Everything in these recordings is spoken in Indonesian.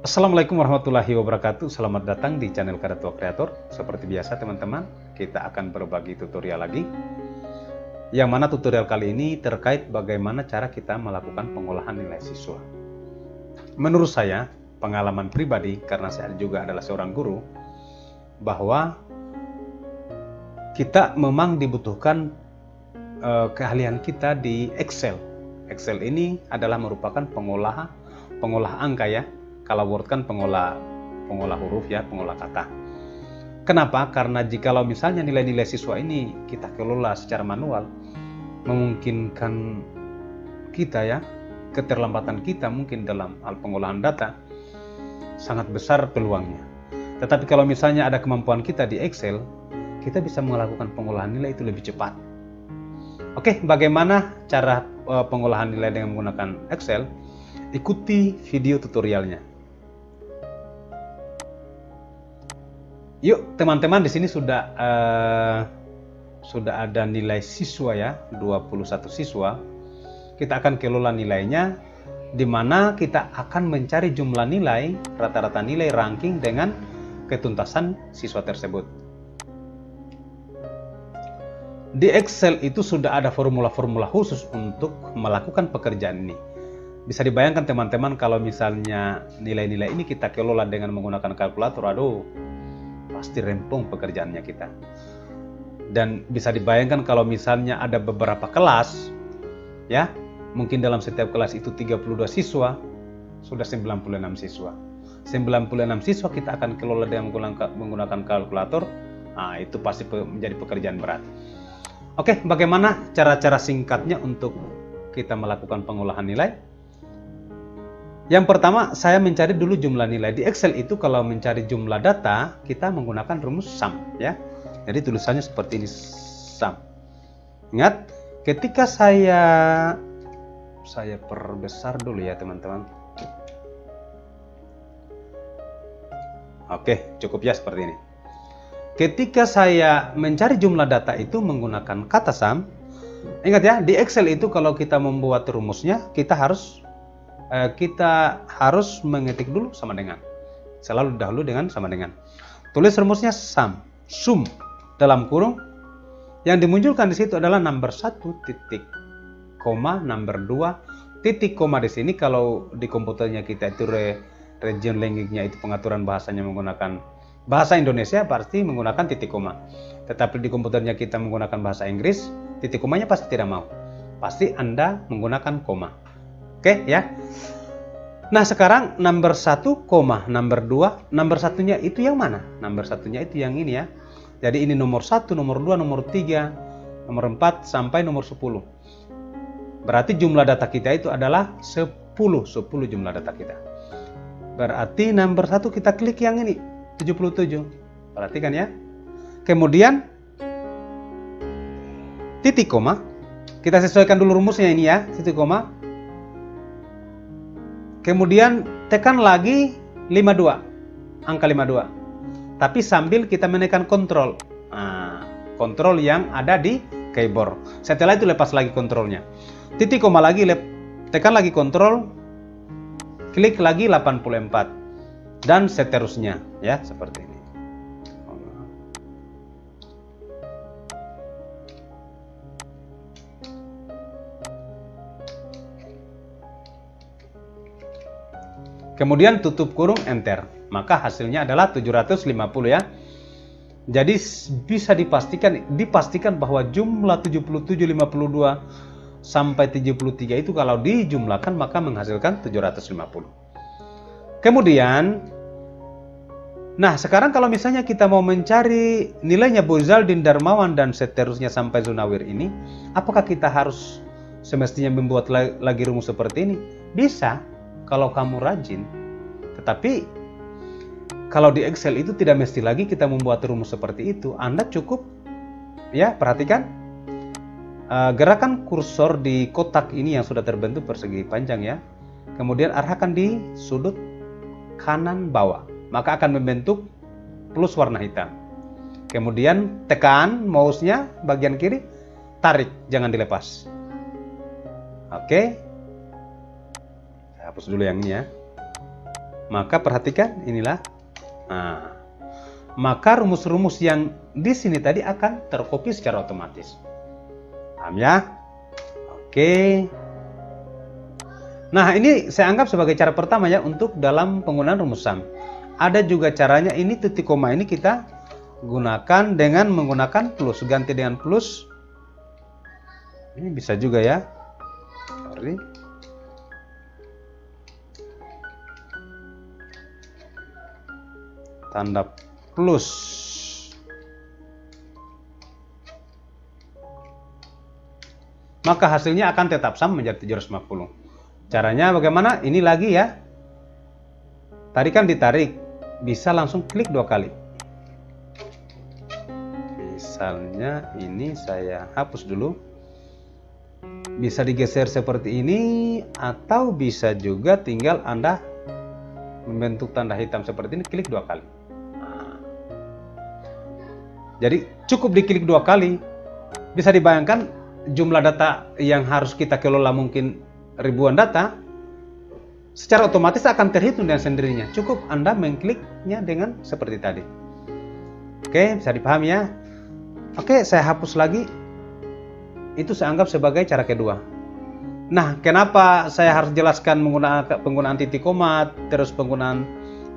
Assalamualaikum warahmatullahi wabarakatuh. Selamat datang di channel Kadatua Kreator. Seperti biasa teman-teman, kita akan berbagi tutorial lagi. Yang mana tutorial kali ini terkait bagaimana cara kita melakukan pengolahan nilai siswa. Menurut saya, pengalaman pribadi, karena saya juga adalah seorang guru, bahwa kita memang dibutuhkan keahlian kita di Excel. Excel ini adalah merupakan pengolah angka ya. Kalau Word kan pengolah huruf ya, pengolah kata. Kenapa? Karena jikalau misalnya nilai-nilai siswa ini kita kelola secara manual, memungkinkan kita ya, keterlambatan kita mungkin dalam hal pengolahan data sangat besar peluangnya. Tetapi kalau misalnya ada kemampuan kita di Excel, kita bisa melakukan pengolahan nilai itu lebih cepat. Oke, bagaimana cara pengolahan nilai dengan menggunakan Excel? Ikuti video tutorialnya. Yuk teman-teman, di sini sudah ada nilai siswa ya, 21 siswa. Kita akan kelola nilainya, di mana kita akan mencari jumlah nilai, rata-rata nilai ranking dengan ketuntasan siswa tersebut. Di Excel itu sudah ada formula-formula khusus untuk melakukan pekerjaan ini. Bisa dibayangkan teman-teman kalau misalnya nilai-nilai ini kita kelola dengan menggunakan kalkulator, aduh, pasti rempong pekerjaannya kita. Dan bisa dibayangkan kalau misalnya ada beberapa kelas, ya, mungkin dalam setiap kelas itu 32 siswa, sudah 96 siswa. 96 siswa kita akan kelola dengan menggunakan kalkulator, nah itu pasti menjadi pekerjaan berat. Oke, bagaimana cara-cara singkatnya untuk kita melakukan pengolahan nilai? Yang pertama, saya mencari dulu jumlah nilai. Di Excel itu kalau mencari jumlah data, kita menggunakan rumus sum ya. Jadi tulisannya seperti ini, sum. Ingat, ketika saya perbesar dulu ya teman-teman. Oke, cukup ya seperti ini. Ketika saya mencari jumlah data itu menggunakan kata sum, ingat ya, di Excel itu kalau kita membuat rumusnya, kita harus mengetik dulu sama dengan. Selalu dahulu dengan sama dengan. Tulis rumusnya sum dalam kurung. Yang dimunculkan di situ adalah number 1 titik koma, number 2 titik koma. Di sini kalau di komputernya kita itu region language-nya itu pengaturan bahasanya menggunakan bahasa Indonesia, pasti menggunakan titik koma. Tetapi di komputernya kita menggunakan bahasa Inggris, titik komanya pasti tidak mau. Pasti Anda menggunakan koma. Oke ya. Nah sekarang number 1, number 2, number satunya itu yang mana? Number satunya itu yang ini ya. Jadi ini nomor 1, nomor 2, nomor 3, nomor 4 sampai nomor 10. Berarti jumlah data kita itu adalah 10 jumlah data kita. Berarti number 1 kita klik yang ini, 77. Perhatikan ya. Kemudian titik koma. Kita sesuaikan dulu rumusnya ini ya, titik koma. Kemudian tekan lagi 52, angka 52. Tapi sambil kita menekan kontrol. Nah, kontrol yang ada di keyboard. Setelah itu lepas lagi kontrolnya. Titik koma lagi, tekan lagi kontrol, klik lagi 84. Dan seterusnya ya, seperti ini. Kemudian tutup kurung, enter. Maka hasilnya adalah 750 ya. Jadi bisa dipastikan bahwa jumlah 77, 52 sampai 73 itu kalau dijumlahkan maka menghasilkan 750. Kemudian, nah sekarang kalau misalnya kita mau mencari nilainya Bozaldin, Darmawan dan seterusnya sampai Zunawir ini, apakah kita harus semestinya membuat lagi rumus seperti ini? Bisa. Kalau kamu rajin, tetapi kalau di Excel itu tidak mesti lagi kita membuat rumus seperti itu. Anda cukup ya, perhatikan gerakan kursor di kotak ini yang sudah terbentuk persegi panjang ya. Kemudian arahkan di sudut kanan bawah, maka akan membentuk plus warna hitam. Kemudian tekan mouse-nya bagian kiri, tarik, jangan dilepas. Oke. Hapus dulu yang ini ya. Maka perhatikan inilah. Nah, maka rumus-rumus yang di sini tadi akan terkopi secara otomatis. Paham ya? Oke. Nah, ini saya anggap sebagai cara pertama ya untuk dalam penggunaan rumus sum. Ada juga caranya, ini titik koma ini kita gunakan dengan menggunakan plus, ganti dengan plus. Ini bisa juga ya. Sorry. Tanda plus. Maka hasilnya akan tetap sama menjadi 750. Caranya bagaimana? Ini lagi ya. Tadi kan ditarik, bisa langsung klik 2 kali. Misalnya ini saya hapus dulu. Bisa digeser seperti ini, atau bisa juga tinggal Anda membentuk tanda hitam seperti ini, klik 2 kali. Nah, jadi cukup diklik 2 kali. Bisa dibayangkan jumlah data yang harus kita kelola mungkin ribuan data, secara otomatis akan terhitung dengan sendirinya. Cukup Anda mengkliknya dengan seperti tadi. Oke, bisa dipahami ya? Oke, saya hapus lagi. Itu saya anggap sebagai cara kedua. Nah, kenapa saya harus jelaskan penggunaan titik koma, terus penggunaan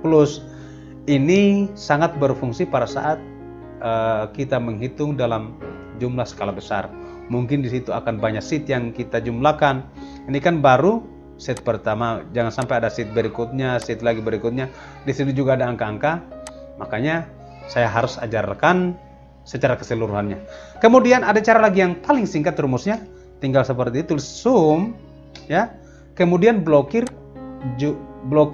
plus? Ini sangat berfungsi pada saat kita menghitung dalam jumlah skala besar. Mungkin di situ akan banyak sheet yang kita jumlahkan. Ini kan baru sheet pertama, jangan sampai ada sheet berikutnya, sheet lagi berikutnya. Di sini juga ada angka-angka. Makanya saya harus ajarkan secara keseluruhannya. Kemudian ada cara lagi yang paling singkat rumusnya, tinggal seperti itu, sum ya. Kemudian blokir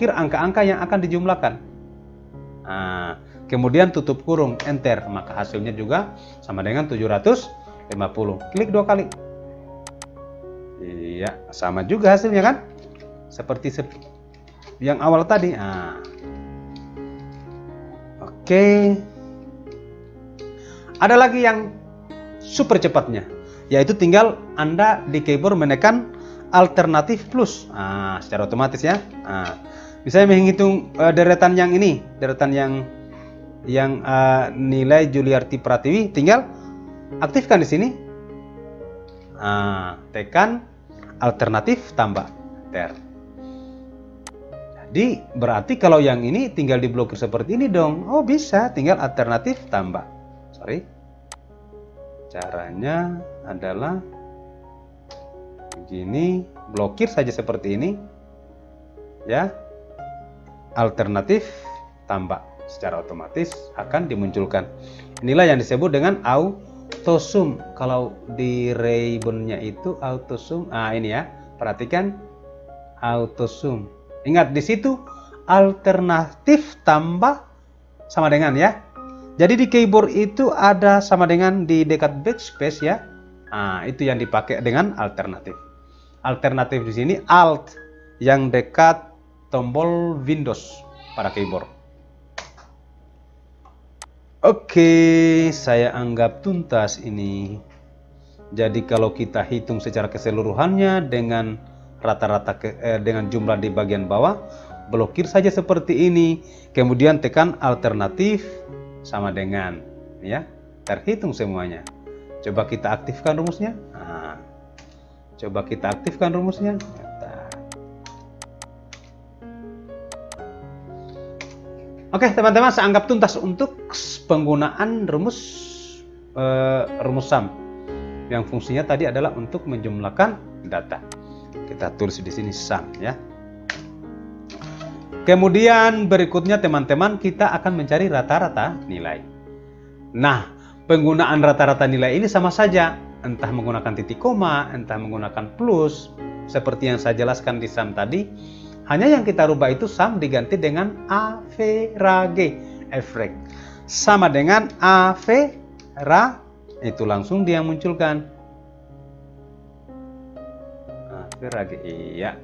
angka-angka yang akan dijumlahkan. Nah, kemudian tutup kurung, enter, maka hasilnya juga sama dengan 750. Klik 2 kali. Iya, sama juga hasilnya kan? Seperti yang awal tadi. Nah. Oke. Ada lagi yang super cepatnya, yaitu tinggal Anda di keyboard menekan alternatif plus. Nah, secara otomatis ya. Nah, bisa menghitung deretan yang ini, deretan yang nilai Juliarti Pratiwi, tinggal aktifkan di sini. Nah, tekan alternatif tambah enter. Jadi berarti kalau yang ini tinggal diblokir seperti ini dong. Oh, bisa, tinggal alternatif tambah. Sorry. Caranya adalah begini, blokir saja seperti ini. Ya. Alternatif tambah, secara otomatis akan dimunculkan. Inilah yang disebut dengan auto sum. Kalau di ribbon-nya itu auto sum. Nah, ini ya. Perhatikan auto sum. Ingat di situ alternatif tambah sama dengan ya. Jadi di keyboard itu ada sama dengan di dekat backspace ya. Nah, itu yang dipakai dengan alternatif. Alternatif di sini alt yang dekat tombol Windows pada keyboard. Oke, saya anggap tuntas ini. Jadi kalau kita hitung secara keseluruhannya dengan rata-rata dengan jumlah di bagian bawah, blokir saja seperti ini. Kemudian tekan alternatif sama dengan ya, terhitung semuanya. Coba kita aktifkan rumusnya. Nah, coba kita aktifkan rumusnya. Oke teman-teman, saya anggap tuntas untuk penggunaan rumus sum yang fungsinya tadi adalah untuk menjumlahkan data. Kita tulis di sini sum ya. Kemudian berikutnya teman-teman, kita akan mencari rata-rata nilai. Nah, penggunaan rata-rata nilai ini sama saja, entah menggunakan titik koma, entah menggunakan plus, seperti yang saya jelaskan di sum tadi. Hanya yang kita rubah itu sum diganti dengan average, average. Sama dengan average, itu langsung dia munculkan. Average, iya.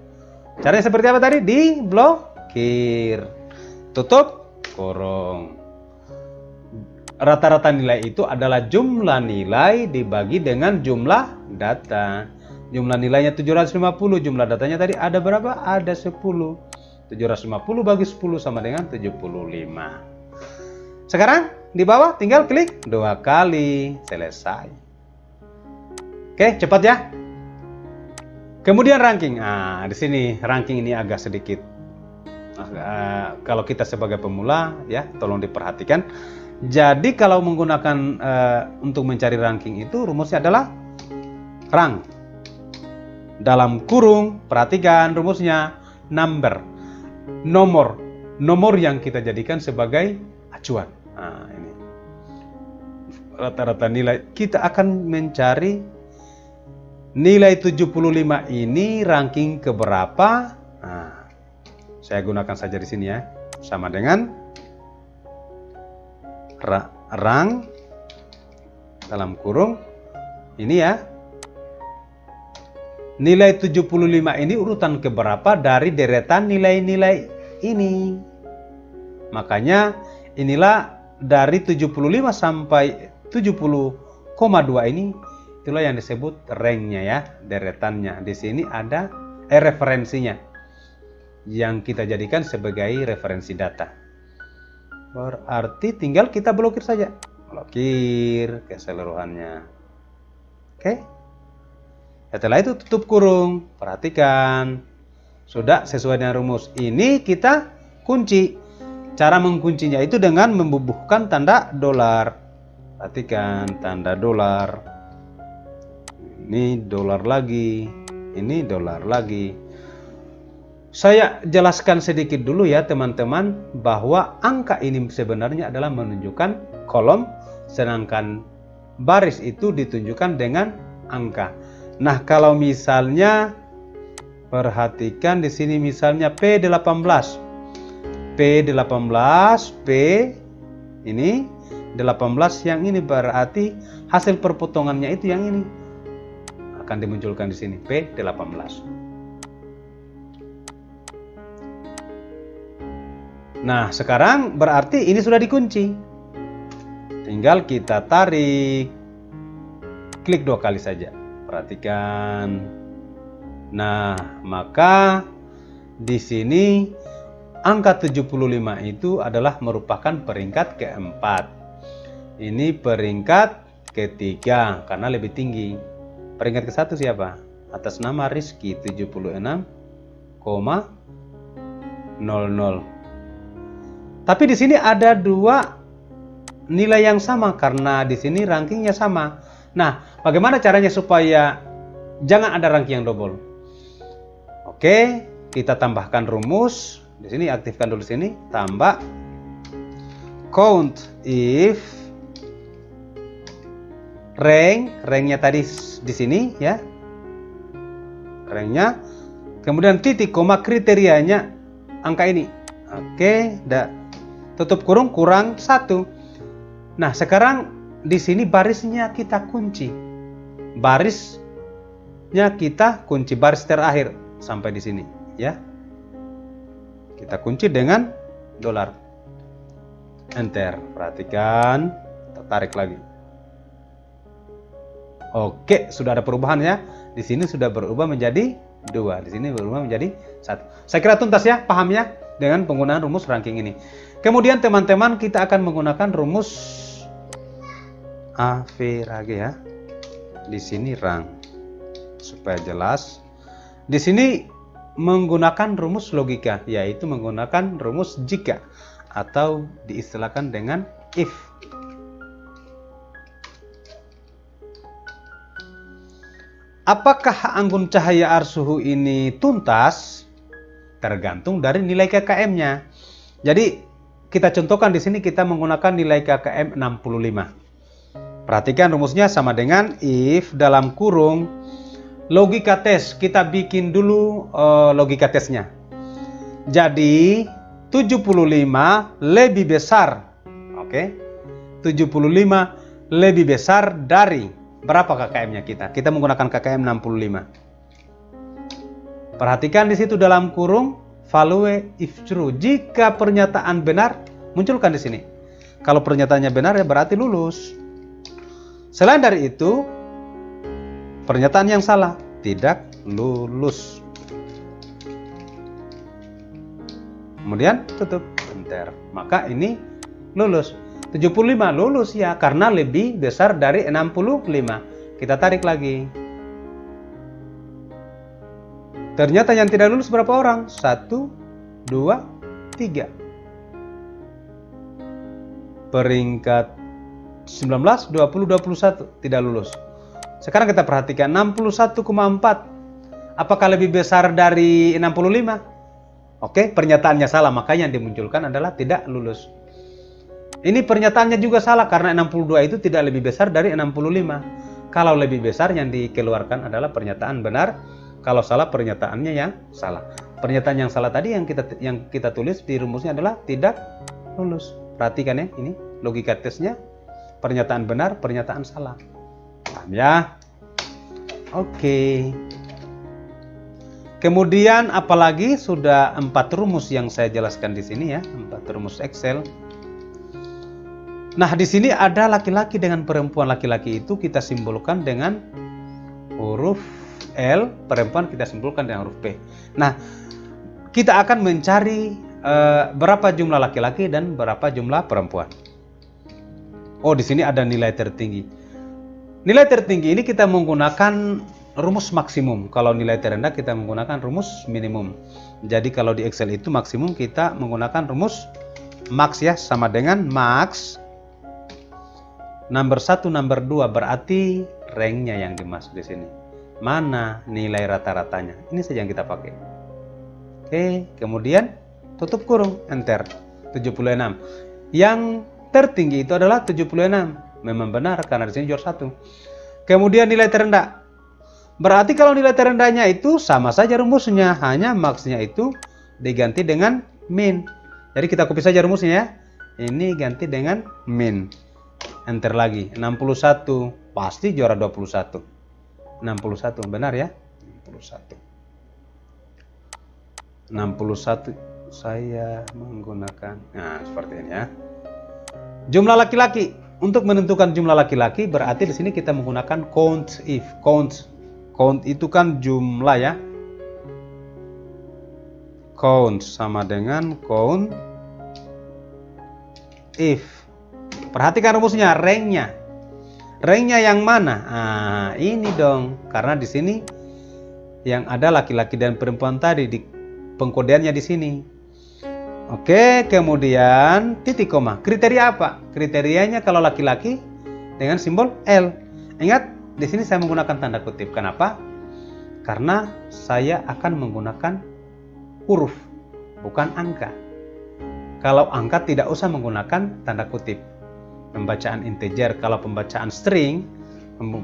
Caranya seperti apa tadi? Di blokir, tutup kurung. Rata-rata nilai itu adalah jumlah nilai dibagi dengan jumlah data. Jumlah nilainya 750, jumlah datanya tadi ada berapa? Ada 10. 750 bagi 10 sama dengan 75. Sekarang di bawah tinggal klik 2 kali, selesai. Oke, cepat ya. Kemudian ranking. Nah, di sini ranking ini agak sedikit. Kalau kita sebagai pemula ya, tolong diperhatikan. Jadi kalau menggunakan untuk mencari ranking itu rumusnya adalah rank. Dalam kurung, perhatikan rumusnya number. Nomor yang kita jadikan sebagai acuan. Nah, ini. Rata-rata nilai kita akan mencari nilai 75 ini ranking keberapa. Nah, saya gunakan saja di sini ya. Sama dengan rank dalam kurung ini ya. Nilai 75 ini urutan keberapa dari deretan nilai-nilai ini. Makanya inilah dari 75 sampai 70,2 ini, itulah yang disebut ranknya ya, deretannya. Di sini ada referensinya yang kita jadikan sebagai referensi data. Berarti tinggal kita blokir saja. Blokir keseluruhannya. Oke. Setelah itu tutup kurung. Perhatikan. Sudah sesuai dengan rumus. Ini kita kunci. Cara mengkuncinya itu dengan membubuhkan tanda dolar. Perhatikan tanda dolar. Ini dolar lagi. Ini dolar lagi. Saya jelaskan sedikit dulu ya teman-teman, bahwa angka ini sebenarnya adalah menunjukkan kolom, sedangkan baris itu ditunjukkan dengan angka. Nah, kalau misalnya perhatikan di sini misalnya P18. P ini 18 yang ini berarti hasil perpotongannya itu yang ini akan dimunculkan di sini P18. Nah, sekarang berarti ini sudah dikunci. Tinggal kita tarik. Klik 2 kali saja. Perhatikan. Nah, maka di sini angka 75 itu adalah merupakan peringkat keempat. Ini peringkat ketiga karena lebih tinggi. Peringkat ke-1 siapa? Atas nama Rizky 76,00. Tapi di sini ada 2 nilai yang sama karena di sini rankingnya sama. Nah, bagaimana caranya supaya jangan ada ranking yang double? Oke, kita tambahkan rumus. Di sini aktifkan dulu sini, tambah count if ranknya tadi di sini ya. Ranknya. Kemudian titik koma kriterianya angka ini. Oke, tutup kurung kurang 1. Nah, sekarang di sini barisnya kita kunci. Barisnya kita kunci, baris terakhir sampai di sini, ya. Kita kunci dengan dolar. Enter. Perhatikan, tarik lagi. Oke, sudah ada perubahan ya. Di sini sudah berubah menjadi 2, di sini berubah menjadi 1. Saya kira tuntas ya, paham ya dengan penggunaan rumus ranking ini. Kemudian teman-teman kita akan menggunakan rumus average ya. Di sini rank supaya jelas. Di sini menggunakan rumus logika, yaitu menggunakan rumus jika atau diistilahkan dengan if. Apakah anggun cahaya arsuhu ini tuntas? Tergantung dari nilai KKM-nya. Jadi kita contohkan di sini kita menggunakan nilai KKM 65. Perhatikan rumusnya sama dengan if dalam kurung logika tes. Kita bikin dulu logika tesnya. Jadi 75 lebih besar. Oke. 75 lebih besar dari berapa KKM-nya kita? Kita menggunakan KKM 65. Perhatikan di situ dalam kurung value if true. Jika pernyataan benar, munculkan di sini. Kalau pernyataannya benar ya berarti lulus. Selain dari itu, pernyataan yang salah tidak lulus. Kemudian tutup, enter. Maka ini lulus. 75 lulus ya, karena lebih besar dari 65. Kita tarik lagi. Ternyata yang tidak lulus berapa orang? 1, 2, 3. Peringkat 19, 20, 21 tidak lulus. Sekarang kita perhatikan 61,4. Apakah lebih besar dari 65? Oke, pernyataannya salah, makanya yang dimunculkan adalah tidak lulus. Ini pernyataannya juga salah karena 62 itu tidak lebih besar dari 65. Kalau lebih besar yang dikeluarkan adalah pernyataan benar, kalau salah pernyataannya yang salah. Pernyataan yang salah tadi yang kita tulis di rumusnya adalah tidak lulus. Perhatikan ya, ini logika tesnya. Pernyataan benar, pernyataan salah. Paham ya? Oke. Kemudian apalagi sudah 4 rumus yang saya jelaskan di sini ya, 4 rumus Excel. Nah, di sini ada laki-laki dengan perempuan. Laki-laki itu kita simbolkan dengan huruf L, perempuan kita simbolkan dengan huruf P. Nah, kita akan mencari berapa jumlah laki-laki dan berapa jumlah perempuan. Oh, di sini ada nilai tertinggi. Nilai tertinggi ini kita menggunakan rumus maksimum. Kalau nilai terendah kita menggunakan rumus minimum. Jadi kalau di Excel itu maksimum kita menggunakan rumus max ya, sama dengan max number 1, number 2, berarti ranknya yang dimaksud di sini. Mana nilai rata-ratanya? Ini saja yang kita pakai. Oke, kemudian tutup kurung, enter. 76. Yang tertinggi itu adalah 76. Memang benar karena di sini juara 1. Kemudian nilai terendah. Berarti kalau nilai terendahnya itu sama saja rumusnya, hanya max-nya itu diganti dengan min. Jadi kita copy saja rumusnya ya. Ini ganti dengan min. Enter lagi. 61. Pasti juara 21. 61 benar ya? 61 saya menggunakan, nah seperti ini ya. Jumlah laki-laki. Untuk menentukan jumlah laki-laki berarti di sini kita menggunakan count if. Count itu kan jumlah ya. Count sama dengan count if. Perhatikan rumusnya, ranknya. Ranknya yang mana? Nah, ini dong. Karena di sini yang ada laki-laki dan perempuan tadi di pengkodeannya di sini. Oke, kemudian titik koma. Kriteria apa? Kriterianya kalau laki-laki dengan simbol L. Ingat, di sini saya menggunakan tanda kutip. Kenapa? Karena saya akan menggunakan huruf, bukan angka. Kalau angka tidak usah menggunakan tanda kutip. Pembacaan integer, kalau pembacaan string,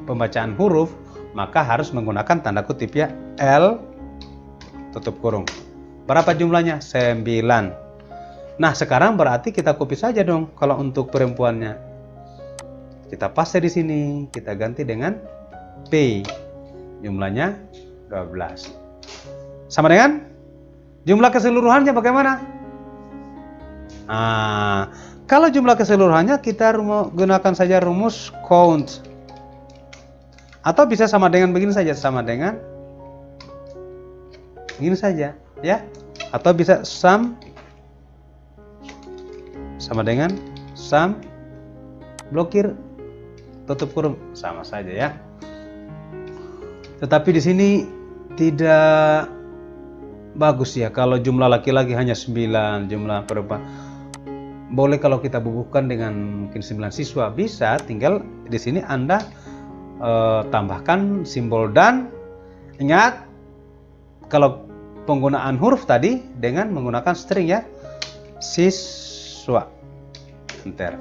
pembacaan huruf, maka harus menggunakan tanda kutip ya. L, tutup kurung. Berapa jumlahnya? 9. Nah, sekarang berarti kita copy saja dong kalau untuk perempuannya. Kita paste di sini, kita ganti dengan P. Jumlahnya 12. Sama dengan jumlah keseluruhannya bagaimana? Nah, kalau jumlah keseluruhannya kita gunakan saja rumus count. Atau bisa sama dengan begini saja, sama dengan begini saja ya. Atau bisa sum sama dengan sum blokir tutup kurung, sama saja ya. Tetapi di sini tidak bagus ya kalau jumlah laki-laki hanya 9, jumlah perempuan. Boleh kalau kita bubuhkan dengan mungkin 9 siswa, bisa, tinggal di sini Anda tambahkan simbol dan. Ingat, kalau penggunaan huruf tadi dengan menggunakan string ya, siswa, enter.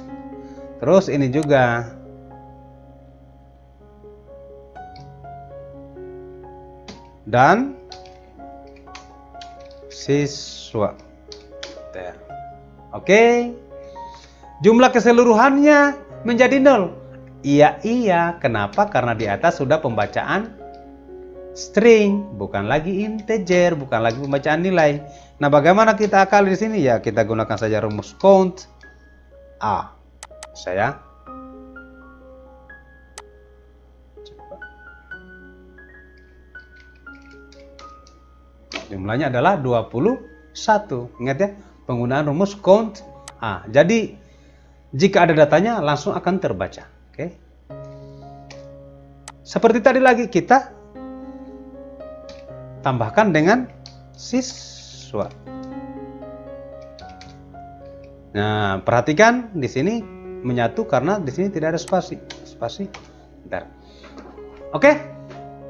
Terus ini juga dan siswa, enter. Oke, jumlah keseluruhannya menjadi 0. Iya, kenapa? Karena di atas sudah pembacaan string, bukan lagi integer, bukan lagi pembacaan nilai. Nah, bagaimana kita akali di sini? Ya, kita gunakan saja rumus count A. Saya coba. Jumlahnya adalah 21. Ingat ya, penggunaan rumus count A. Jadi jika ada datanya langsung akan terbaca. Oke. Seperti tadi lagi kita tambahkan dengan siswa. Nah, perhatikan di sini menyatu karena di sini tidak ada spasi. Bentar. Oke.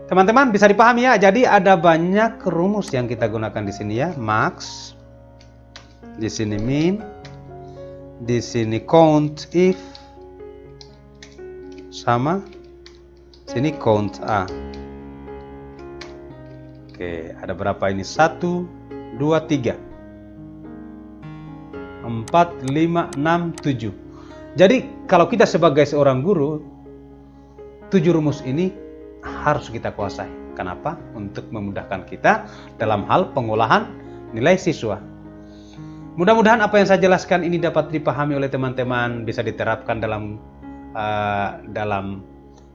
Teman-teman bisa dipahami ya. Jadi ada banyak rumus yang kita gunakan di sini ya. Max. Di sini min. Di sini count if. Sama sini count A. Oke, ada berapa ini? 1 2 3 4, 5, 6, 7. Jadi kalau kita sebagai seorang guru, 7 rumus ini harus kita kuasai. Kenapa? Untuk memudahkan kita dalam hal pengolahan nilai siswa. Mudah-mudahan apa yang saya jelaskan ini dapat dipahami oleh teman-teman, bisa diterapkan dalam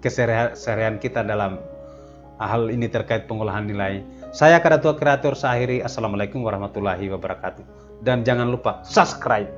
keseharian kita dalam hal ini terkait pengolahan nilai. Saya Kadatua Kreator, saya akhiri. Assalamualaikum warahmatullahi wabarakatuh. Dan jangan lupa subscribe.